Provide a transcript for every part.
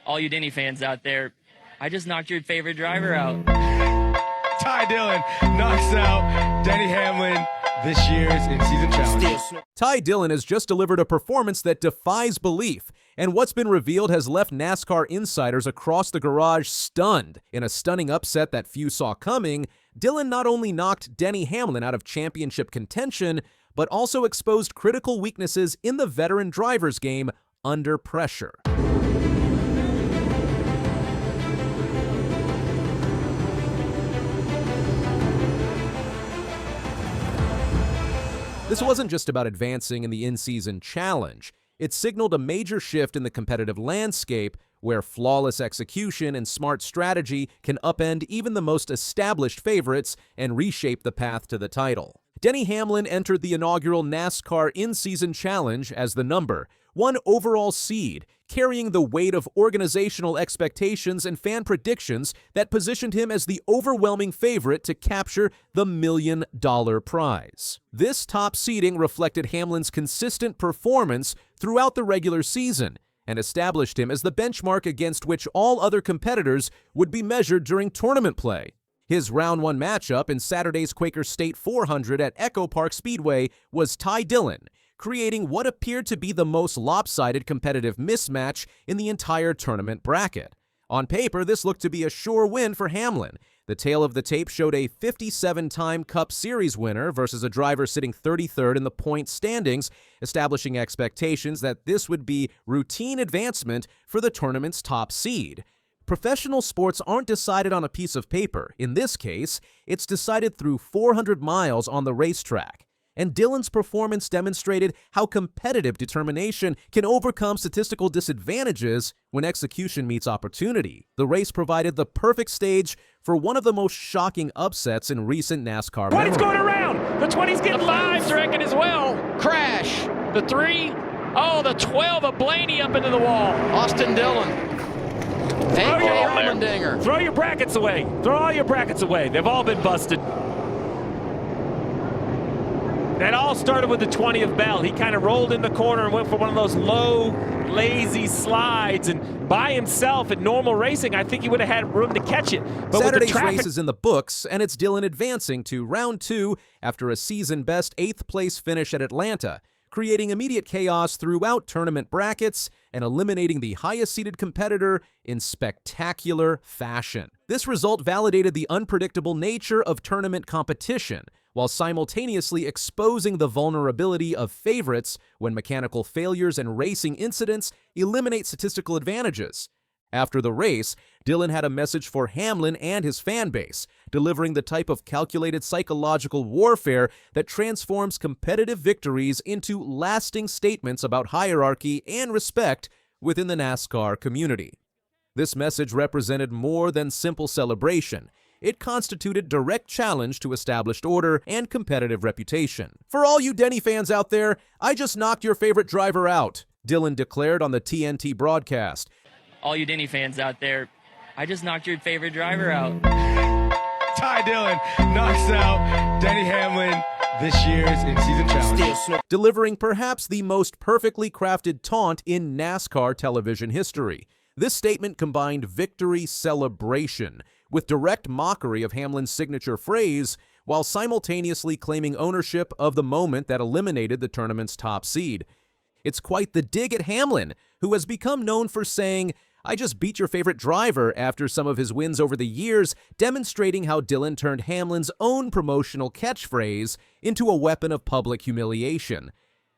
all you Denny fans out there, I just knocked your favorite driver out. Dillon knocks out Denny Hamlin this year's in-season challenge. Dillon has just delivered a performance that defies belief, and what's been revealed has left NASCAR insiders across the garage stunned. In a stunning upset that few saw coming, Dillon not only knocked Denny Hamlin out of championship contention, but also exposed critical weaknesses in the veteran driver's game under pressure. This wasn't just about advancing in the in-season challenge. It signaled a major shift in the competitive landscape where flawless execution and smart strategy can upend even the most established favorites and reshape the path to the title. Denny Hamlin entered the inaugural NASCAR in-season challenge as the #1 overall seed, carrying the weight of organizational expectations and fan predictions that positioned him as the overwhelming favorite to capture the $1 million prize. This top seeding reflected Hamlin's consistent performance throughout the regular season and established him as the benchmark against which all other competitors would be measured during tournament play. His Round 1 matchup in Saturday's Quaker State 400 at Echo Park Speedway was Dillon, creating what appeared to be the most lopsided competitive mismatch in the entire tournament bracket. On paper, this looked to be a sure win for Hamlin. The tail of the tape showed a 57-time Cup Series winner versus a driver sitting 33rd in the point standings, establishing expectations that this would be routine advancement for the tournament's top seed. Professional sports aren't decided on a piece of paper. In this case, it's decided through 400 miles on the racetrack. And Dillon's performance demonstrated how competitive determination can overcome statistical disadvantages when execution meets opportunity. The race provided the perfect stage for one of the most shocking upsets in recent NASCAR memory. 20's going around. The 20's getting live, wrecking as well. Crash. The 3. Oh, the 12 of Blaney up into the wall. Austin Dillon. Throw your brackets away. Throw all your brackets away. They've all been busted. That all started with the 20 of Bell. He kind of rolled in the corner and went for one of those low, lazy slides. And by himself in normal racing, I think he would have had room to catch it. But Saturday's race is in the books, and it's Dillon advancing to Round 2 after a season-best 8th-place finish at Atlanta, creating immediate chaos throughout tournament brackets and eliminating the highest-seeded competitor in spectacular fashion. This result validated the unpredictable nature of tournament competition, while simultaneously exposing the vulnerability of favorites when mechanical failures and racing incidents eliminate statistical advantages. After the race, Dillon had a message for Hamlin and his fan base, delivering the type of calculated psychological warfare that transforms competitive victories into lasting statements about hierarchy and respect within the NASCAR community. This message represented more than simple celebration. It constituted direct challenge to established order and competitive reputation. For all you Denny fans out there, I just knocked your favorite driver out, Dillon declared on the TNT broadcast. All you Denny fans out there, I just knocked your favorite driver out. Dillon knocks out Denny Hamlin this year's in-season challenge. Delivering perhaps the most perfectly crafted taunt in NASCAR television history. This statement combined victory celebration with direct mockery of Hamlin's signature phrase, while simultaneously claiming ownership of the moment that eliminated the tournament's top seed. It's quite the dig at Hamlin, who has become known for saying, "I just beat your favorite driver," after some of his wins over the years, demonstrating how Dillon turned Hamlin's own promotional catchphrase into a weapon of public humiliation.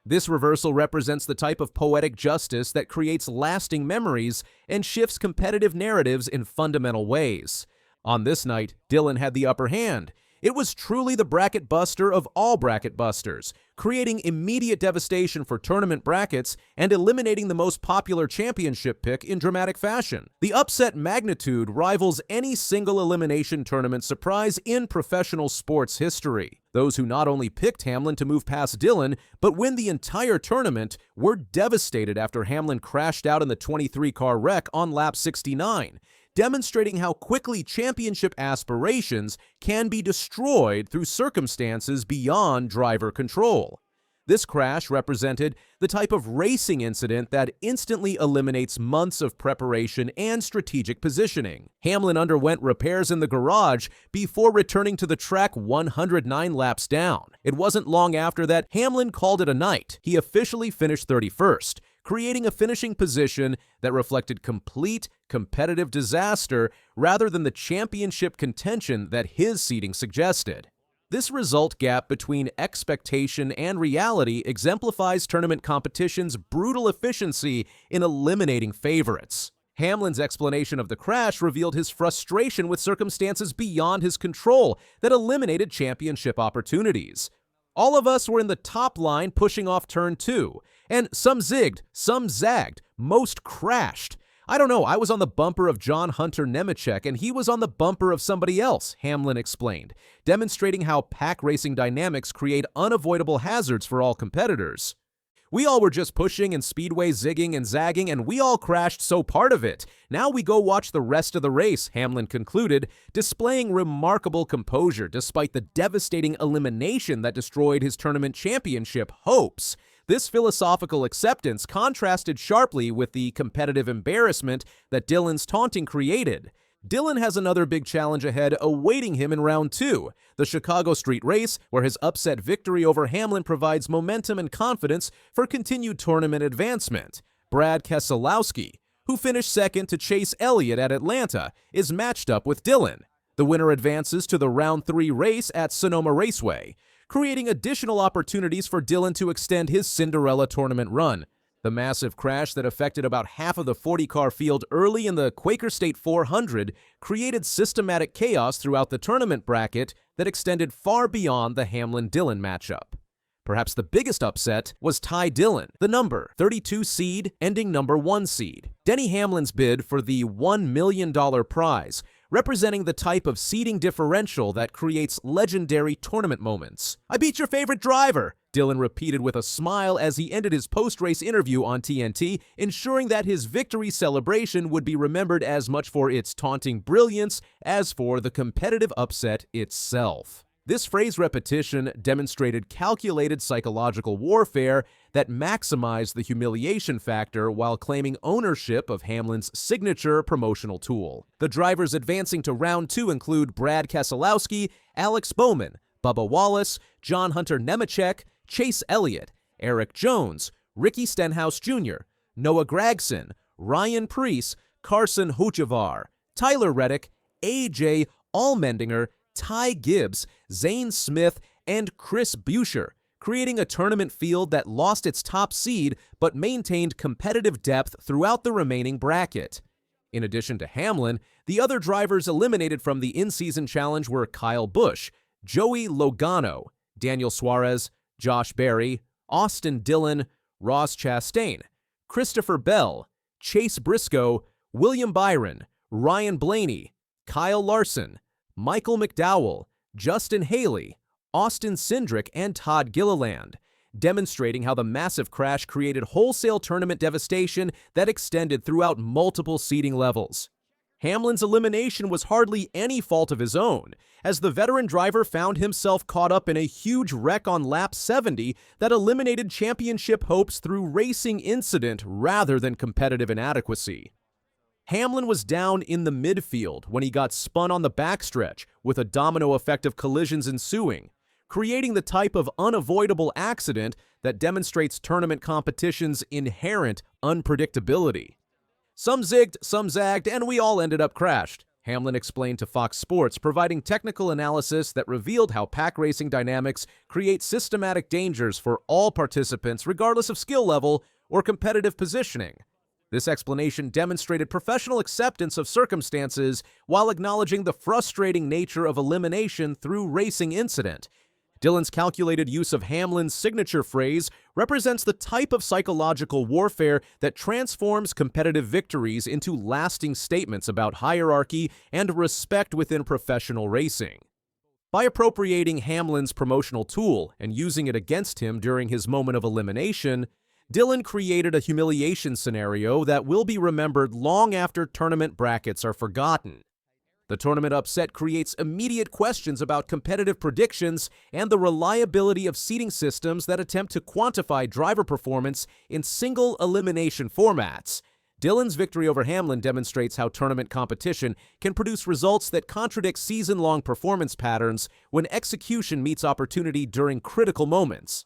This reversal represents the type of poetic justice that creates lasting memories and shifts competitive narratives in fundamental ways. On this night, Dillon had the upper hand. It was truly the bracket buster of all bracket busters, creating immediate devastation for tournament brackets and eliminating the most popular championship pick in dramatic fashion. The upset magnitude rivals any single elimination tournament surprise in professional sports history. Those who not only picked Hamlin to move past Dillon, but win the entire tournament were devastated after Hamlin crashed out in the 23-car wreck on lap 69. Demonstrating how quickly championship aspirations can be destroyed through circumstances beyond driver control. This crash represented the type of racing incident that instantly eliminates months of preparation and strategic positioning. Hamlin underwent repairs in the garage before returning to the track 109 laps down. It wasn't long after that Hamlin called it a night. He officially finished 31st, creating a finishing position that reflected complete competitive disaster rather than the championship contention that his seeding suggested. This result gap between expectation and reality exemplifies tournament competition's brutal efficiency in eliminating favorites. Hamlin's explanation of the crash revealed his frustration with circumstances beyond his control that eliminated championship opportunities. All of us were in the top line pushing off turn 2, and some zigged, some zagged, most crashed. I don't know, I was on the bumper of John Hunter Nemechek and he was on the bumper of somebody else, Hamlin explained, demonstrating how pack racing dynamics create unavoidable hazards for all competitors. We all were just pushing and speedway zigging and zagging, and we all crashed, so part of it. Now we go watch the rest of the race, Hamlin concluded, displaying remarkable composure despite the devastating elimination that destroyed his tournament championship hopes. This philosophical acceptance contrasted sharply with the competitive embarrassment that Dillon's taunting created. Dillon has another big challenge ahead awaiting him in round 2, the Chicago Street Race, where his upset victory over Hamlin provides momentum and confidence for continued tournament advancement. Brad Keselowski, who finished second to Chase Elliott at Atlanta, is matched up with Dillon. The winner advances to the round 3 race at Sonoma Raceway, creating additional opportunities for Dillon to extend his Cinderella tournament run. The massive crash that affected about half of the 40-car field early in the Quaker State 400 created systematic chaos throughout the tournament bracket that extended far beyond the Hamlin-Dillon matchup. Perhaps the biggest upset was Ty Dillon, the number 32 seed, ending number 1 seed. Denny Hamlin's bid for the $1 million prize, representing the type of seeding differential that creates legendary tournament moments. "I beat your favorite driver," Dillon repeated with a smile as he ended his post-race interview on TNT, ensuring that his victory celebration would be remembered as much for its taunting brilliance as for the competitive upset itself. This phrase repetition demonstrated calculated psychological warfare that maximized the humiliation factor while claiming ownership of Hamlin's signature promotional tool. The drivers advancing to round 2 include Brad Keselowski, Alex Bowman, Bubba Wallace, John Hunter Nemechek, Chase Elliott, Eric Jones, Ricky Stenhouse Jr., Noah Gragson, Ryan Preece, Carson Hocevar, Tyler Reddick, AJ Allmendinger, Ty Gibbs, Zane Smith, and Chris Buescher, creating a tournament field that lost its top seed but maintained competitive depth throughout the remaining bracket. In addition to Hamlin, the other drivers eliminated from the in-season challenge were Kyle Busch, Joey Logano, Daniel Suarez, Josh Berry, Austin Dillon, Ross Chastain, Christopher Bell, Chase Briscoe, William Byron, Ryan Blaney, Kyle Larson, Michael McDowell, Justin Haley, Austin Cindric, and Todd Gilliland, demonstrating how the massive crash created wholesale tournament devastation that extended throughout multiple seeding levels. Hamlin's elimination was hardly any fault of his own, as the veteran driver found himself caught up in a huge wreck on lap 70 that eliminated championship hopes through racing incident rather than competitive inadequacy. Hamlin was down in the midfield when he got spun on the backstretch, with a domino effect of collisions ensuing, creating the type of unavoidable accident that demonstrates tournament competition's inherent unpredictability. "Some zigged, some zagged, and we all ended up crashed," Hamlin explained to Fox Sports, providing technical analysis that revealed how pack racing dynamics create systematic dangers for all participants regardless of skill level or competitive positioning. This explanation demonstrated professional acceptance of circumstances while acknowledging the frustrating nature of elimination through racing incident. Dillon's calculated use of Hamlin's signature phrase represents the type of psychological warfare that transforms competitive victories into lasting statements about hierarchy and respect within professional racing. By appropriating Hamlin's promotional tool and using it against him during his moment of elimination, Dillon created a humiliation scenario that will be remembered long after tournament brackets are forgotten. The tournament upset creates immediate questions about competitive predictions and the reliability of seeding systems that attempt to quantify driver performance in single elimination formats. Dillon's victory over Hamlin demonstrates how tournament competition can produce results that contradict season-long performance patterns when execution meets opportunity during critical moments.